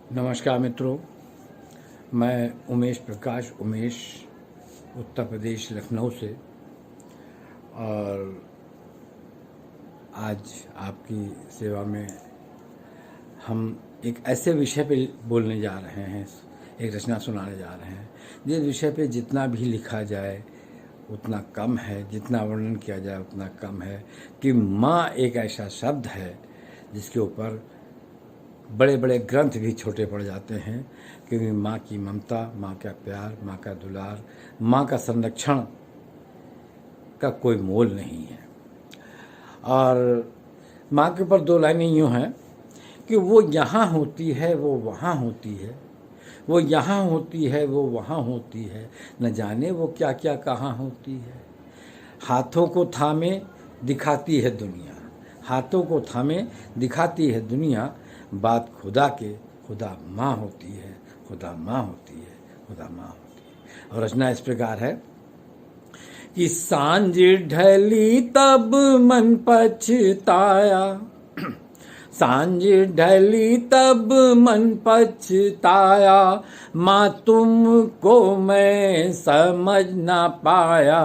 नमस्कार मित्रों, मैं उमेश प्रकाश उत्तर प्रदेश लखनऊ से। और आज आपकी सेवा में हम एक ऐसे विषय पे बोलने जा रहे हैं, एक रचना सुनाने जा रहे हैं जिस विषय पे जितना भी लिखा जाए उतना कम है, जितना वर्णन किया जाए उतना कम है कि माँ एक ऐसा शब्द है जिसके ऊपर बड़े बड़े ग्रंथ भी छोटे पड़ जाते हैं, क्योंकि माँ की ममता, माँ का प्यार, माँ का दुलार, माँ का संरक्षण का कोई मोल नहीं है। और माँ के ऊपर दो लाइनें यूँ हैं कि वो यहाँ होती है, वो वहाँ होती है, वो यहाँ होती है, वो वहाँ होती है, न जाने वो क्या क्या कहाँ होती है। हाथों को थामे दिखाती है दुनिया, हाथों को थामे दिखाती है दुनिया, बात खुदा के, खुदा माँ होती है, खुदा माँ होती है, खुदा माँ होती है। और रचना इस प्रकार है कि सांझ ढली तब मन पछताया, सांझ ढली तब मन पछताया, माँ तुमको मैं समझ ना पाया,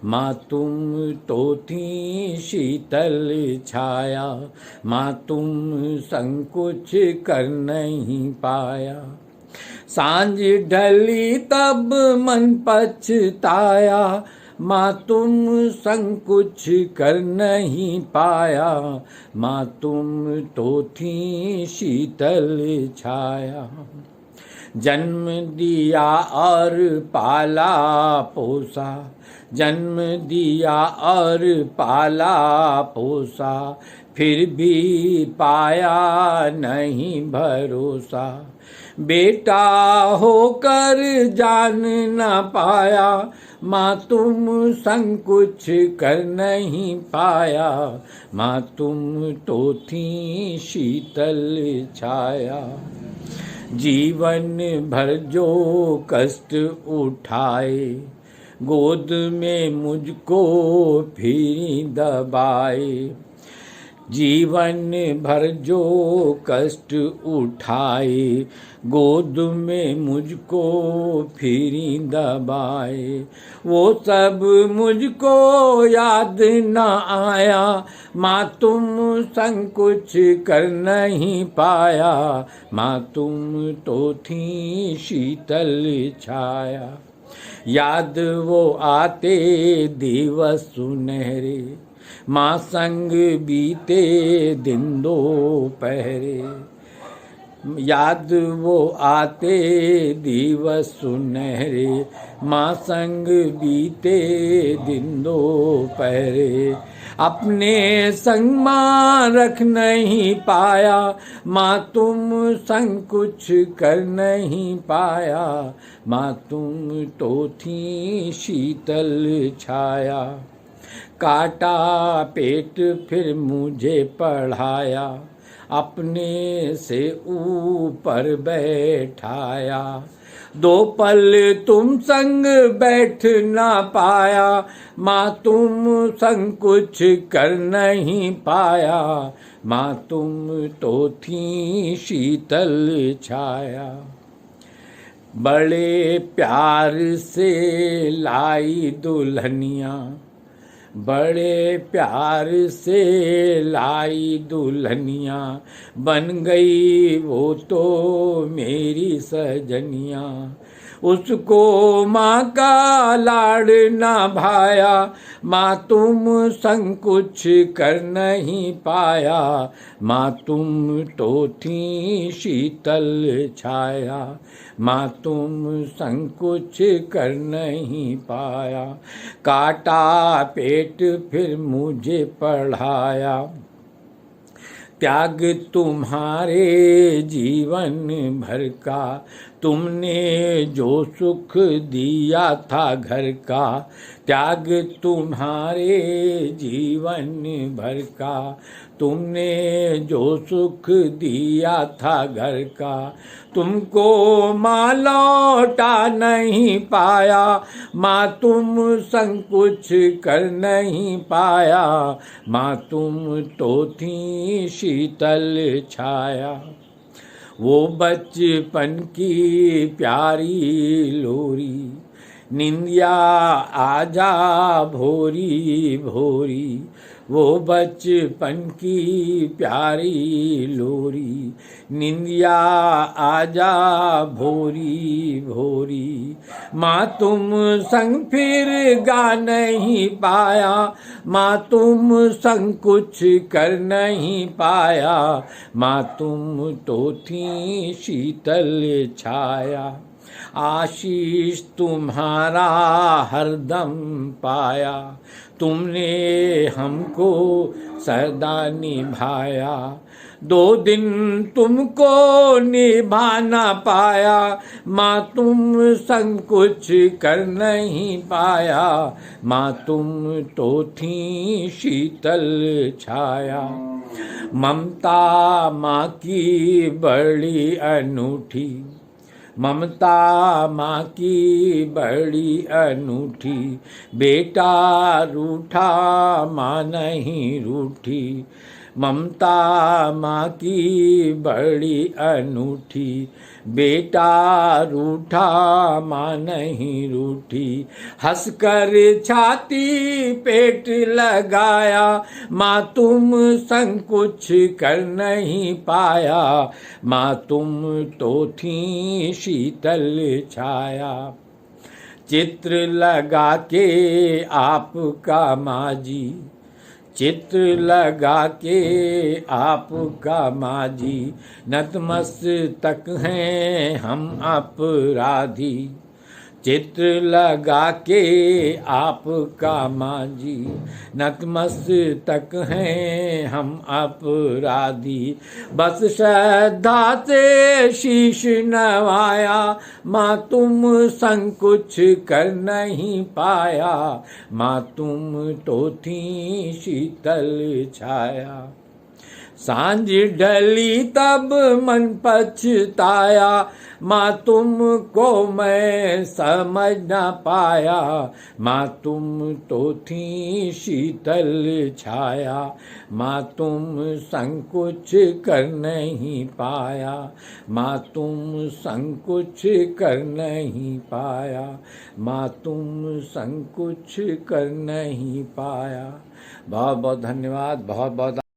माँ तुम तो थी शीतल छाया, माँ तुम संकुच कर नहीं पाया। सांझ ढली तब मन पछताया, माँ तुम संकुच कर नहीं पाया, माँ तुम तो थी शीतल छाया। जन्म दिया और पाला पोसा, जन्म दिया और पाला पोसा, फिर भी पाया नहीं भरोसा। बेटा होकर जान न पाया, माँ तुम संकुच कर नहीं पाया, माँ तुम तो थी शीतल छाया। जीवन भर जो कष्ट उठाए, गोद में मुझको फिर दबाए। जीवन भर जो कष्ट उठाए, गोद में मुझको फिर दबाए। वो सब मुझको याद न आया, माँ तुम संकुच कर नहीं पाया, माँ तुम तो थी शीतल छाया। याद वो आते दिवस सुनहरे, माँ संग बीते दिन दोपहरे। याद वो आते दिवस सुनहरे, माँ संग बीते दिन दोपहरे। अपने संग माँ रख नहीं पाया, माँ तुम संकुच कर नहीं पाया, माँ तुम तो थी शीतल छाया। काटा पेट फिर मुझे पढ़ाया, अपने से ऊपर बैठाया। दो पल तुम संग बैठ ना पाया, माँ तुम संकुच कर नहीं पाया, माँ तुम तो थी शीतल छाया। बड़े प्यार से लाई दुल्हनिया, बड़े प्यार से लाई दुल्हनिया, बन गई वो तो मेरी सजनिया। उसको माँ का लाड़ ना भाया, माँ तुम संकुच कर नहीं पाया, माँ तुम तो थी शीतल छाया, माँ तुम संकुच कर नहीं पाया। काटा पेट फिर मुझे पढ़ाया, त्याग तुम्हारे जीवन भर का, तुमने जो सुख दिया था घर का। त्याग तुम्हारे जीवन भर का, तुमने जो सुख दिया था घर का। तुमको माँ लौटा नहीं पाया, माँ तुम संकुच कर नहीं पाया, माँ तुम तो थी शीतल छाया। वो बचपन की प्यारी लोरी, निंदिया आजा भोरी भोरी, वो बचपन की प्यारी लोरी, निंदिया आजा भोरी भोरी। माँ तुम संग फिर गा नहीं पाया, माँ तुम संग कुछ कर नहीं पाया, माँ तुम तो थी शीतल छाया। आशीष तुम्हारा हरदम पाया, तुमने हमको सदा निभाया। 2 दिन तुमको निभा ना पाया, माँ तुम संग कुछ कर नहीं पाया, माँ तुम तो थी शीतल छाया। ममता माँ की बड़ी अनूठी, ममता माँ की बड़ी अनूठी, बेटा रूठा माँ नहीं रूठी। ममता माँ की बड़ी अनूठी, बेटा रूठा माँ नहीं रूठी। हंसकर छाती पेट लगाया, माँ तुम संग कुछ कर नहीं पाया, माँ तुम तो थी शीतल छाया। चित्र लगा के आपका माँ जी, चित्र लगा के आपका माँ जी, नतमस्तक हैं हम अपराधी। चित्र लगा के आपका माँ जी, नतमस्तक हैं हम अपराधी। बस श्रद्धा से शीश नवाया, माँ तुम संग कुछ कर नहीं पाया, माँ तुम तो थी शीतल छाया। सांझ ढली तब मन पछताया, माँ तुमको मैं समझ न पाया, माँ तुम तो थी शीतल छाया। माँ तुम संग कुछ कर नहीं पाया, माँ तुम संग कुछ कर नहीं पाया, माँ तुम संग कुछ कर नहीं पाया। बहुत बहुत धन्यवाद, बहुत बहुत